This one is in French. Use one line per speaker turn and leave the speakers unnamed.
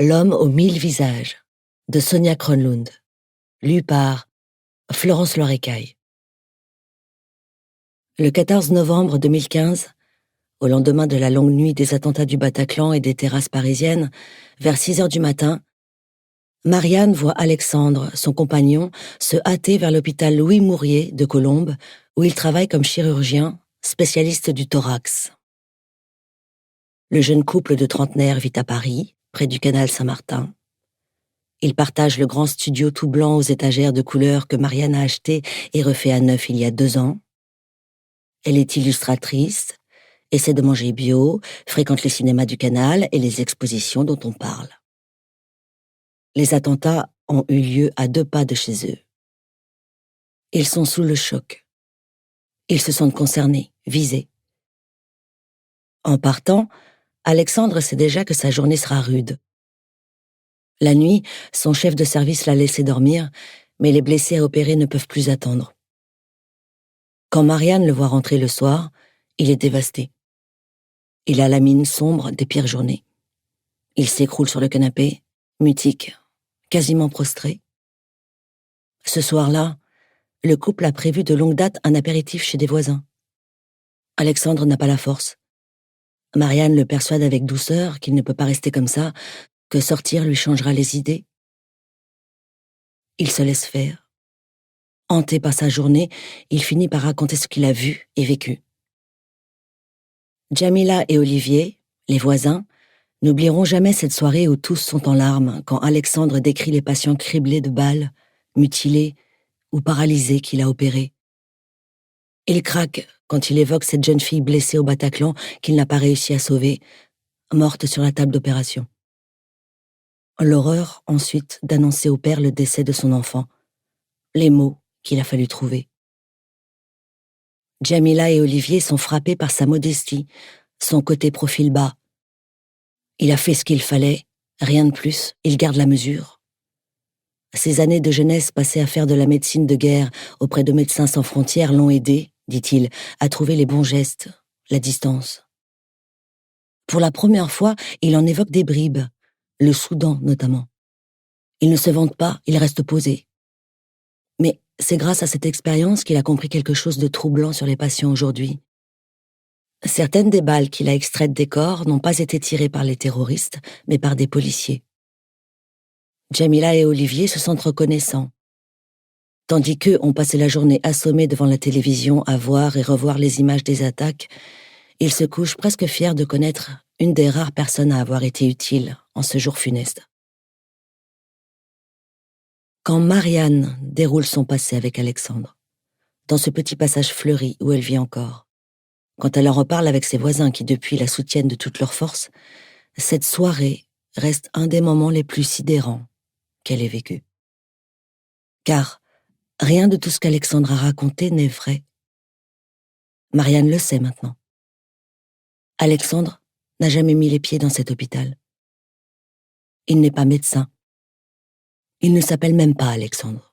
L'homme aux 1000 visages, de Sonia Kronlund, lu par Florence Loirecaille. Le 14 novembre 2015, au lendemain de la longue nuit des attentats du Bataclan et des terrasses parisiennes, vers 6 heures du matin, Marianne voit Alexandre, son compagnon, se hâter vers l'hôpital Louis Mourier de Colombes, où il travaille comme chirurgien, spécialiste du thorax. Le jeune couple de trentenaires vit à Paris, près du canal Saint-Martin. Ils partagent le grand studio tout blanc aux étagères de couleur que Marianne a acheté et refait à neuf il y a 2 ans. Elle est illustratrice, essaie de manger bio, fréquente les cinémas du canal et les expositions dont on parle. Les attentats ont eu lieu à 2 pas de chez eux. Ils sont sous le choc. Ils se sentent concernés, visés. En partant, Alexandre sait déjà que sa journée sera rude. La nuit, son chef de service l'a laissé dormir, mais les blessés à opérer ne peuvent plus attendre. Quand Marianne le voit rentrer le soir, il est dévasté. Il a la mine sombre des pires journées. Il s'écroule sur le canapé, mutique, quasiment prostré. Ce soir-là, le couple a prévu de longue date un apéritif chez des voisins. Alexandre n'a pas la force. Marianne le persuade avec douceur qu'il ne peut pas rester comme ça, que sortir lui changera les idées. Il se laisse faire. Hanté par sa journée, il finit par raconter ce qu'il a vu et vécu. Jamila et Olivier, les voisins, n'oublieront jamais cette soirée où tous sont en larmes quand Alexandre décrit les patients criblés de balles, mutilés ou paralysés qu'il a opérés. Il craque quand il évoque cette jeune fille blessée au Bataclan qu'il n'a pas réussi à sauver, morte sur la table d'opération. L'horreur, ensuite, d'annoncer au père le décès de son enfant. Les mots qu'il a fallu trouver. Jamila et Olivier sont frappés par sa modestie, son côté profil bas. Il a fait ce qu'il fallait, rien de plus, il garde la mesure. Ses années de jeunesse passées à faire de la médecine de guerre auprès de Médecins sans frontières l'ont aidé, dit-il, à trouver les bons gestes, la distance. Pour la première fois, il en évoque des bribes, le Soudan notamment. Il ne se vante pas, il reste posé. Mais c'est grâce à cette expérience qu'il a compris quelque chose de troublant sur les patients aujourd'hui. Certaines des balles qu'il a extraites des corps n'ont pas été tirées par les terroristes, mais par des policiers. Jamila et Olivier se sentent reconnaissants. Tandis qu'eux ont passé la journée assommés devant la télévision à voir et revoir les images des attaques, ils se couchent presque fiers de connaître une des rares personnes à avoir été utile en ce jour funeste. Quand Marianne déroule son passé avec Alexandre, dans ce petit passage fleuri où elle vit encore, quand elle en reparle avec ses voisins qui depuis la soutiennent de toute leur force, cette soirée reste un des moments les plus sidérants qu'elle ait vécu. Car rien de tout ce qu'Alexandre a raconté n'est vrai. Marianne le sait maintenant. Alexandre n'a jamais mis les pieds dans cet hôpital. Il n'est pas médecin. Il ne s'appelle même pas Alexandre.